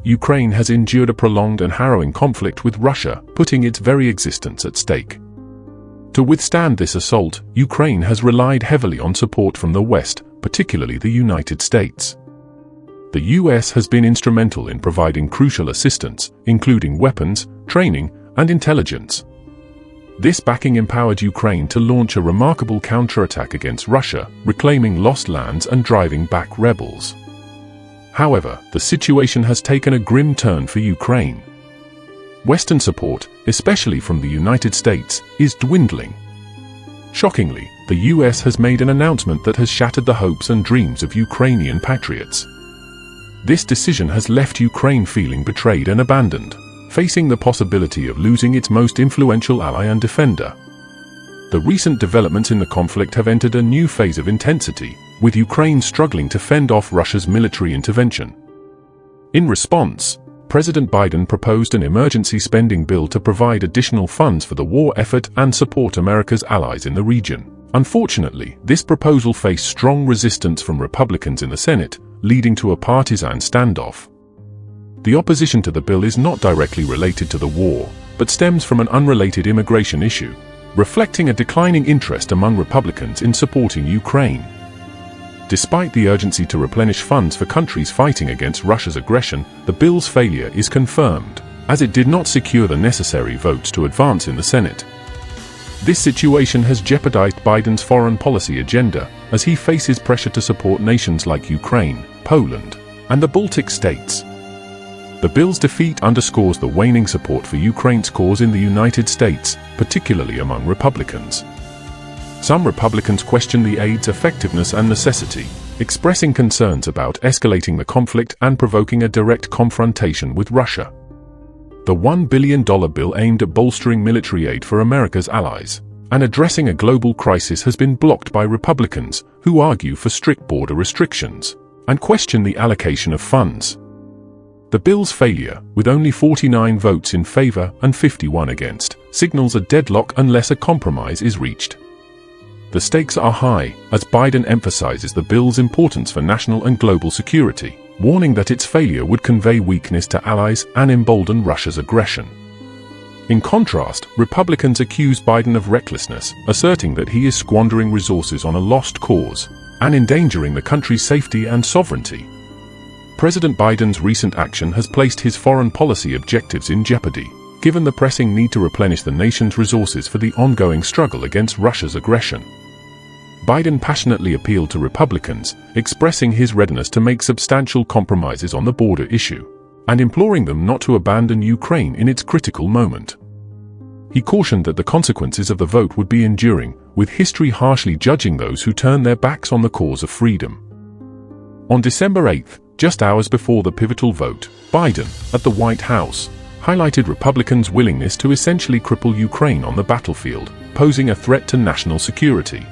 Ukraine has endured a prolonged and harrowing conflict with Russia, putting its very existence at stake. To withstand this assault, Ukraine has relied heavily on support from the West, particularly the United States. The US has been instrumental in providing crucial assistance, including weapons, training, and intelligence. This backing empowered Ukraine to launch a remarkable counterattack against Russia, reclaiming lost lands and driving back rebels. However, the situation has taken a grim turn for Ukraine. Western support, especially from the United States, is dwindling. Shockingly, the US has made an announcement that has shattered the hopes and dreams of Ukrainian patriots. This decision has left Ukraine feeling betrayed and abandoned, facing the possibility of losing its most influential ally and defender. The recent developments in the conflict have entered a new phase of intensity, with Ukraine struggling to fend off Russia's military intervention. In response, President Biden proposed an emergency spending bill to provide additional funds for the war effort and support America's allies in the region. Unfortunately, this proposal faced strong resistance from Republicans in the Senate, leading to a partisan standoff. The opposition to the bill is not directly related to the war, but stems from an unrelated immigration issue, reflecting a declining interest among Republicans in supporting Ukraine. Despite the urgency to replenish funds for countries fighting against Russia's aggression, the bill's failure is confirmed, as it did not secure the necessary votes to advance in the Senate. This situation has jeopardized Biden's foreign policy agenda, as he faces pressure to support nations like Ukraine, Poland, and the Baltic states. The bill's defeat underscores the waning support for Ukraine's cause in the United States, particularly among Republicans. Some Republicans question the aid's effectiveness and necessity, expressing concerns about escalating the conflict and provoking a direct confrontation with Russia. The $1 billion bill aimed at bolstering military aid for America's allies and addressing a global crisis has been blocked by Republicans, who argue for strict border restrictions and question the allocation of funds. The bill's failure, with only 49 votes in favor and 51 against, signals a deadlock unless a compromise is reached. The stakes are high, as Biden emphasizes the bill's importance for national and global security, warning that its failure would convey weakness to allies and embolden Russia's aggression. In contrast, Republicans accuse Biden of recklessness, asserting that he is squandering resources on a lost cause and endangering the country's safety and sovereignty. President Biden's recent action has placed his foreign policy objectives in jeopardy, given the pressing need to replenish the nation's resources for the ongoing struggle against Russia's aggression. Biden passionately appealed to Republicans, expressing his readiness to make substantial compromises on the border issue, and imploring them not to abandon Ukraine in its critical moment. He cautioned that the consequences of the vote would be enduring, with history harshly judging those who turn their backs on the cause of freedom. On December 8, just hours before the pivotal vote, Biden, at the White House, highlighted Republicans' willingness to essentially cripple Ukraine on the battlefield, posing a threat to national security.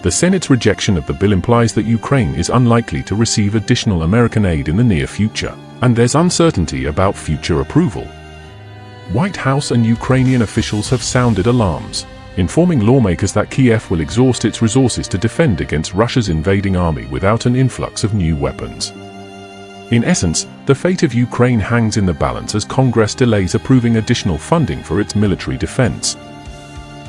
The Senate's rejection of the bill implies that Ukraine is unlikely to receive additional American aid in the near future, and there's uncertainty about future approval. White House and Ukrainian officials have sounded alarms, informing lawmakers that Kiev will exhaust its resources to defend against Russia's invading army without an influx of new weapons. In essence, the fate of Ukraine hangs in the balance as Congress delays approving additional funding for its military defense.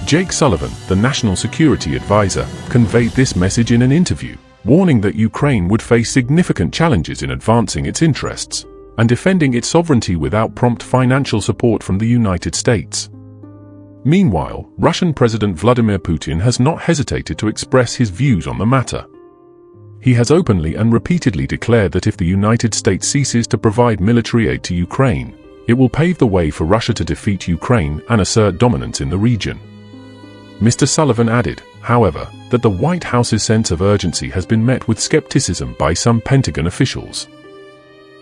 Jake Sullivan, the National Security Advisor, conveyed this message in an interview, warning that Ukraine would face significant challenges in advancing its interests and defending its sovereignty without prompt financial support from the United States. Meanwhile, Russian President Vladimir Putin has not hesitated to express his views on the matter. He has openly and repeatedly declared that if the United States ceases to provide military aid to Ukraine, it will pave the way for Russia to defeat Ukraine and assert dominance in the region. Mr. Sullivan added, however, that the White House's sense of urgency has been met with skepticism by some Pentagon officials.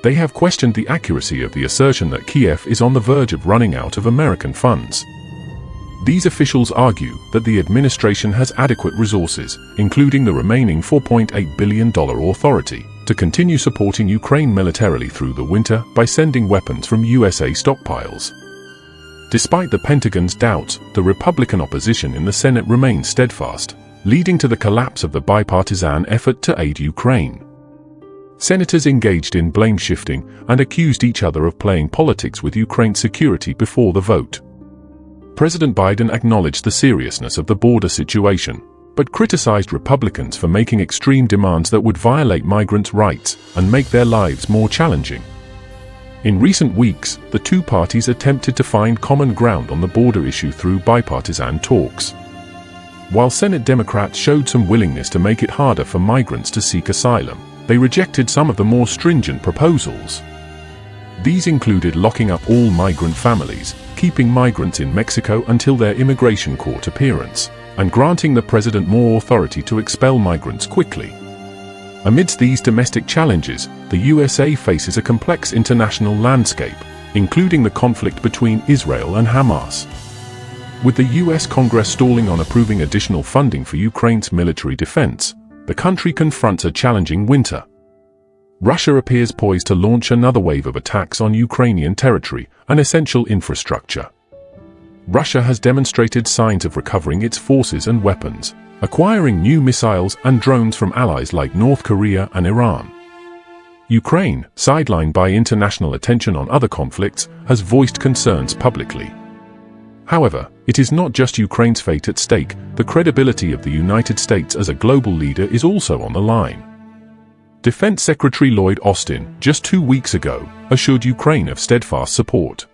They have questioned the accuracy of the assertion that Kiev is on the verge of running out of American funds. These officials argue that the administration has adequate resources, including the remaining $4.8 billion authority, to continue supporting Ukraine militarily through the winter by sending weapons from USA stockpiles. Despite the Pentagon's doubts, the Republican opposition in the Senate remains steadfast, leading to the collapse of the bipartisan effort to aid Ukraine. Senators engaged in blame-shifting and accused each other of playing politics with Ukraine's security before the vote. President Biden acknowledged the seriousness of the border situation, but criticized Republicans for making extreme demands that would violate migrants' rights and make their lives more challenging. In recent weeks, the two parties attempted to find common ground on the border issue through bipartisan talks. While Senate Democrats showed some willingness to make it harder for migrants to seek asylum, they rejected some of the more stringent proposals. These included locking up all migrant families, keeping migrants in Mexico until their immigration court appearance, and granting the president more authority to expel migrants quickly. Amidst these domestic challenges, the USA faces a complex international landscape, including the conflict between Israel and Hamas. With the US Congress stalling on approving additional funding for Ukraine's military defense, the country confronts a challenging winter. Russia appears poised to launch another wave of attacks on Ukrainian territory and essential infrastructure. Russia has demonstrated signs of recovering its forces and weapons, acquiring new missiles and drones from allies like North Korea and Iran. Ukraine, sidelined by international attention on other conflicts, has voiced concerns publicly. However, it is not just Ukraine's fate at stake. The credibility of the United States as a global leader is also on the line. Defense Secretary Lloyd Austin, just 2 weeks ago, assured Ukraine of steadfast support.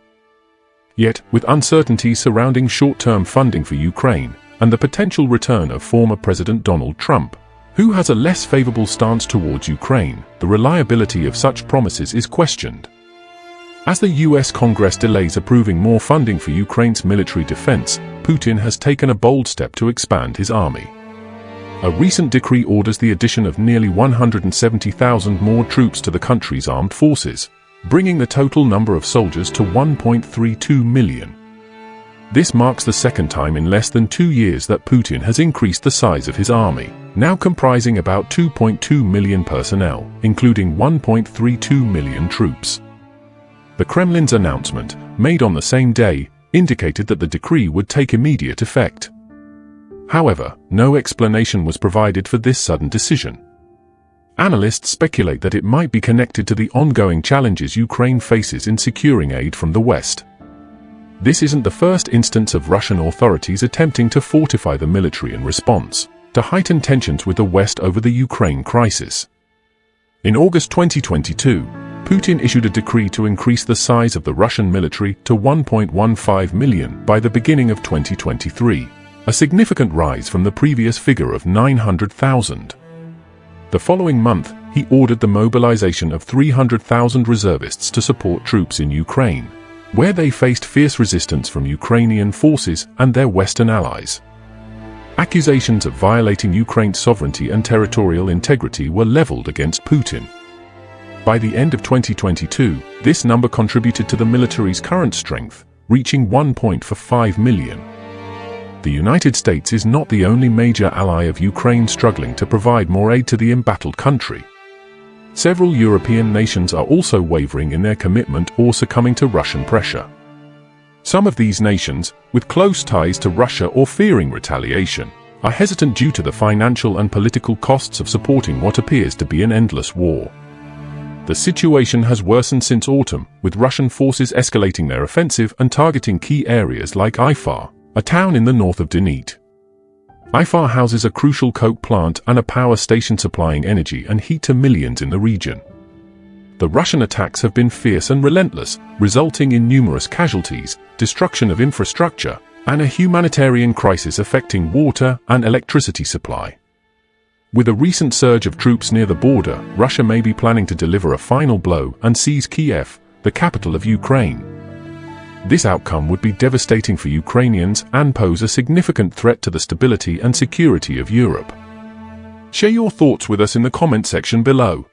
Yet, with uncertainties surrounding short-term funding for Ukraine and the potential return of former President Donald Trump, who has a less favorable stance towards Ukraine, the reliability of such promises is questioned. As the US Congress delays approving more funding for Ukraine's military defense, Putin has taken a bold step to expand his army. A recent decree orders the addition of nearly 170,000 more troops to the country's armed forces, bringing the total number of soldiers to 1.32 million. This marks the second time in less than 2 years that Putin has increased the size of his army, now comprising about 2.2 million personnel, including 1.32 million troops. The Kremlin's announcement, made on the same day, indicated that the decree would take immediate effect. However, no explanation was provided for this sudden decision. Analysts speculate that it might be connected to the ongoing challenges Ukraine faces in securing aid from the West. This isn't the first instance of Russian authorities attempting to fortify the military in response to heighten tensions with the West over the Ukraine crisis. In August 2022, Putin issued a decree to increase the size of the Russian military to 1.15 million by the beginning of 2023, a significant rise from the previous figure of 900,000. The following month, he ordered the mobilization of 300,000 reservists to support troops in Ukraine, where they faced fierce resistance from Ukrainian forces and their Western allies. Accusations of violating Ukraine's sovereignty and territorial integrity were leveled against Putin. By the end of 2022, this number contributed to the military's current strength, reaching 1.45 million. The United States is not the only major ally of Ukraine struggling to provide more aid to the embattled country. Several European nations are also wavering in their commitment or succumbing to Russian pressure. Some of these nations, with close ties to Russia or fearing retaliation, are hesitant due to the financial and political costs of supporting what appears to be an endless war. The situation has worsened since autumn, with Russian forces escalating their offensive and targeting key areas like Ifar, a town in the north of Donetsk. Ifar houses a crucial coke plant and a power station supplying energy and heat to millions in the region. The Russian attacks have been fierce and relentless, resulting in numerous casualties, destruction of infrastructure, and a humanitarian crisis affecting water and electricity supply. With a recent surge of troops near the border, Russia may be planning to deliver a final blow and seize Kiev, the capital of Ukraine. This outcome would be devastating for Ukrainians and pose a significant threat to the stability and security of Europe. Share your thoughts with us in the comment section below.